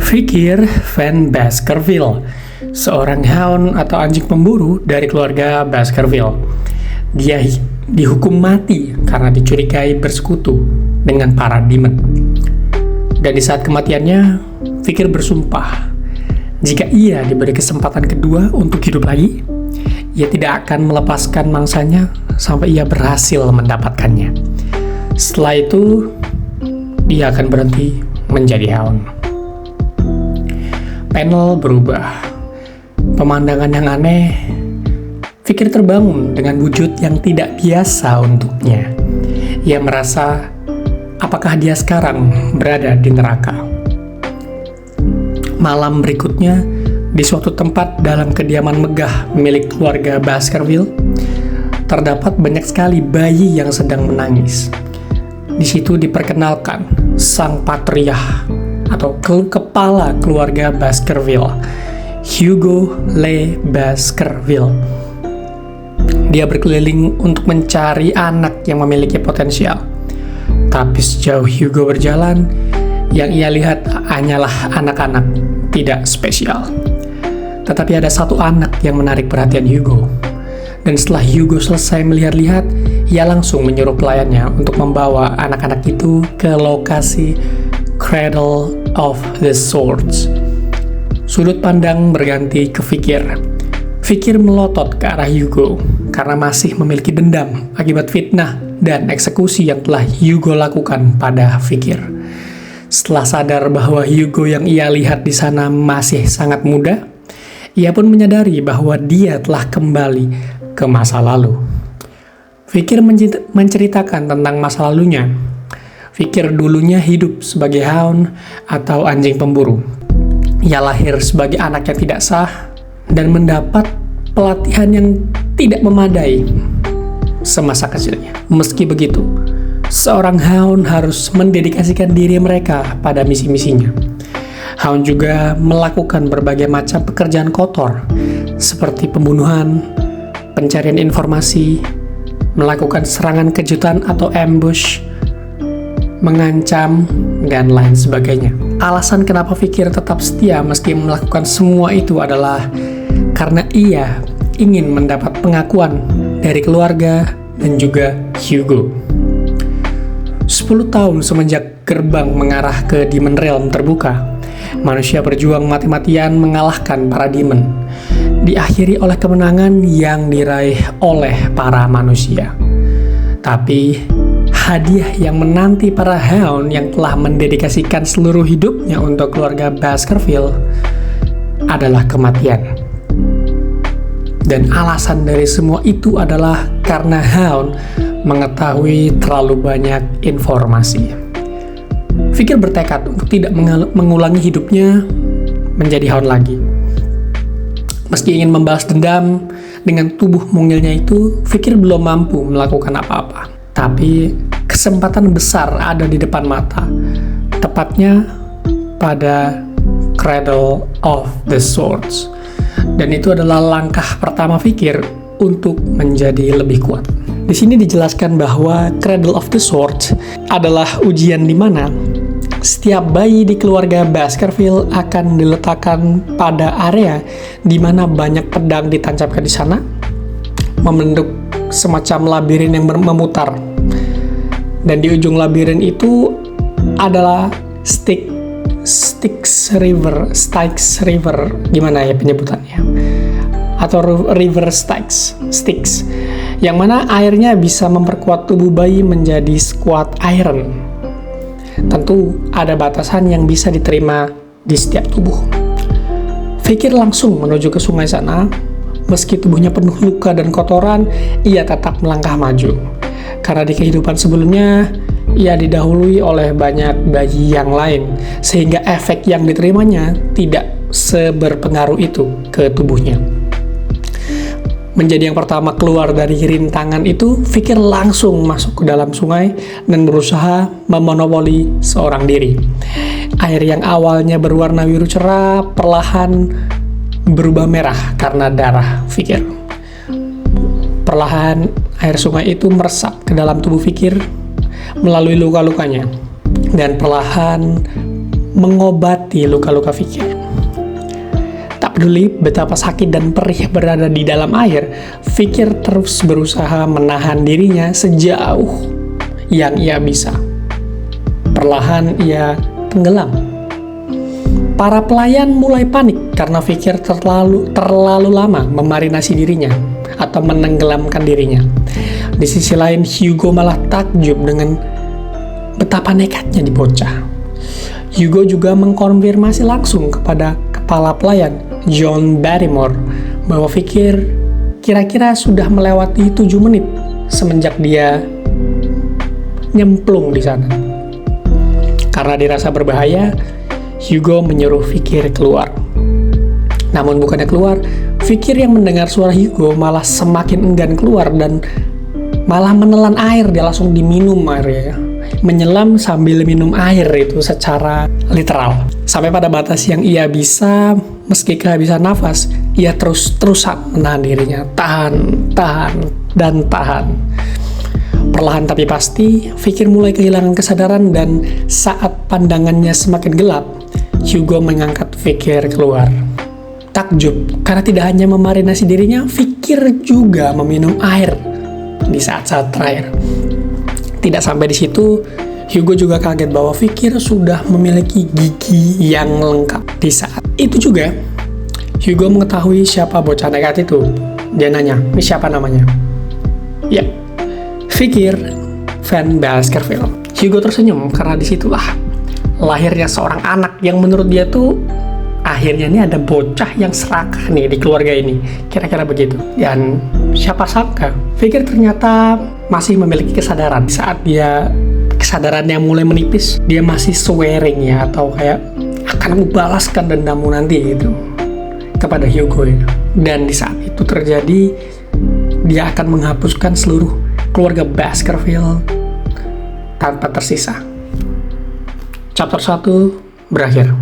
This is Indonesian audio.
Fikir Van Baskerville, seorang hound atau anjing pemburu dari keluarga Baskerville. Dia dihukum mati karena dicurigai bersekutu dengan para demon. Dan di saat kematiannya, Fikir bersumpah, jika ia diberi kesempatan kedua untuk hidup lagi, ia tidak akan melepaskan mangsanya sampai ia berhasil mendapatkannya. Setelah itu, dia akan berhenti menjadi hound. Panel berubah. Pemandangan yang aneh, Fikir terbangun dengan wujud yang tidak biasa untuknya. Ia merasa, apakah dia sekarang berada di neraka? Malam berikutnya, di suatu tempat dalam kediaman megah milik keluarga Baskerville, terdapat banyak sekali bayi yang sedang menangis. Di situ diperkenalkan sang patriarch atau kepala keluarga Baskerville, Hugo Le Baskerville. Dia berkeliling untuk mencari anak yang memiliki potensial. Tapi sejauh Hugo berjalan, yang ia lihat hanyalah anak-anak tidak spesial. Tetapi ada satu anak yang menarik perhatian Hugo. Dan setelah Hugo selesai melihat-lihat, ia langsung menyuruh pelayannya untuk membawa anak-anak itu ke lokasi Cradle of the Swords. Sudut pandang berganti ke Fikir. Fikir melotot ke arah Hugo karena masih memiliki dendam akibat fitnah dan eksekusi yang telah Hugo lakukan pada Fikir. Setelah sadar bahwa Hugo yang ia lihat di sana masih sangat muda, ia pun menyadari bahwa dia telah kembali ke masa lalu. Fikir menceritakan tentang masa lalunya. Fikir dulunya hidup sebagai hound atau anjing pemburu. Ia lahir sebagai anak yang tidak sah dan mendapat pelatihan yang tidak memadai semasa kecilnya. Meski begitu, seorang hound harus mendedikasikan diri mereka pada misi-misinya. Hound juga melakukan berbagai macam pekerjaan kotor, seperti pembunuhan, pencarian informasi, melakukan serangan kejutan atau ambush, mengancam, dan lain sebagainya. Alasan kenapa Fikir tetap setia meski melakukan semua itu adalah karena ia ingin mendapat pengakuan dari keluarga dan juga Hugo. 10 tahun semenjak gerbang mengarah ke Demon Realm terbuka, manusia berjuang mati-matian mengalahkan para demon, diakhiri oleh kemenangan yang diraih oleh para manusia. Tapi hadiah yang menanti para hound yang telah mendedikasikan seluruh hidupnya untuk keluarga Baskerville adalah kematian. Dan alasan dari semua itu adalah karena hound mengetahui terlalu banyak informasi. Fikir bertekad untuk tidak mengulangi hidupnya menjadi hound lagi. Meski ingin membalas dendam dengan tubuh mungilnya itu, Fikir belum mampu melakukan apa-apa. Tapi kesempatan besar ada di depan mata, tepatnya pada Cradle of the Swords. Dan itu adalah langkah pertama Fikir untuk menjadi lebih kuat. Di sini dijelaskan bahwa Cradle of the Swords adalah ujian di mana setiap bayi di keluarga Baskerville akan diletakkan pada area di mana banyak pedang ditancapkan di sana, membentuk semacam labirin yang memutar. Dan di ujung labirin itu adalah Styx River, gimana ya penyebutannya? Atau River Styx, yang mana airnya bisa memperkuat tubuh bayi menjadi sekuat iron. Tentu ada batasan yang bisa diterima di setiap tubuh. Fikir langsung menuju ke sungai sana. Meski tubuhnya penuh luka dan kotoran, ia tetap melangkah maju. Karena di kehidupan sebelumnya, ia didahului oleh banyak bayi yang lain, sehingga efek yang diterimanya tidak seberpengaruh itu ke tubuhnya. Menjadi yang pertama keluar dari rintangan itu, Fikir langsung masuk ke dalam sungai dan berusaha memonopoli seorang diri. Air yang awalnya berwarna biru cerah, perlahan berubah merah karena darah Fikir. Perlahan air sungai itu meresap ke dalam tubuh Fikir melalui luka-lukanya dan perlahan mengobati luka-luka Fikir. Tak peduli betapa sakit dan perih berada di dalam air, Fikir terus berusaha menahan dirinya sejauh yang ia bisa. Perlahan ia tenggelam. Para pelayan mulai panik karena Fikir terlalu lama memarinasi dirinya atau menenggelamkan dirinya. Di sisi lain, Hugo malah takjub dengan betapa nekatnya di bocah. Hugo juga mengkonfirmasi langsung kepada kepala pelayan, John Barrymore, bahwa Fikir kira-kira sudah melewati 7 menit semenjak dia nyemplung di sana. Karena dirasa berbahaya, Hugo menyuruh Fikir keluar. Namun bukannya keluar, Fikir yang mendengar suara Hugo malah semakin enggan keluar dan malah menelan air. Dia langsung diminum airnya. Menyelam sambil minum air itu secara literal. Sampai pada batas yang ia bisa, meski kehabisan nafas, ia terus-terusan menahan dirinya. Tahan. Perlahan tapi pasti, Fikir mulai kehilangan kesadaran dan saat pandangannya semakin gelap, Hugo mengangkat Fikir keluar. Takjub, karena tidak hanya memarinasi dirinya, Fikir juga meminum air di saat-saat terakhir. Tidak sampai di situ, Hugo juga kaget bahwa Fikir sudah memiliki gigi yang lengkap. Di saat itu juga, Hugo mengetahui siapa bocah nekat itu. Dia nanya, ini siapa namanya? Ya, Fikir Van Baskerville. Hugo tersenyum karena disitulah lahirnya seorang anak yang menurut dia tuh akhirnya ini ada bocah yang serakah nih di keluarga ini. Kira-kira begitu. Dan siapa sangka Fikir ternyata masih memiliki kesadaran. Saat dia kesadarannya mulai menipis, dia masih swearing ya, atau kayak akan membalaskan dendammu nanti gitu kepada Hugo ya. Dan di saat itu terjadi, dia akan menghapuskan seluruh keluarga Baskerville tanpa tersisa. Chapter 1 berakhir.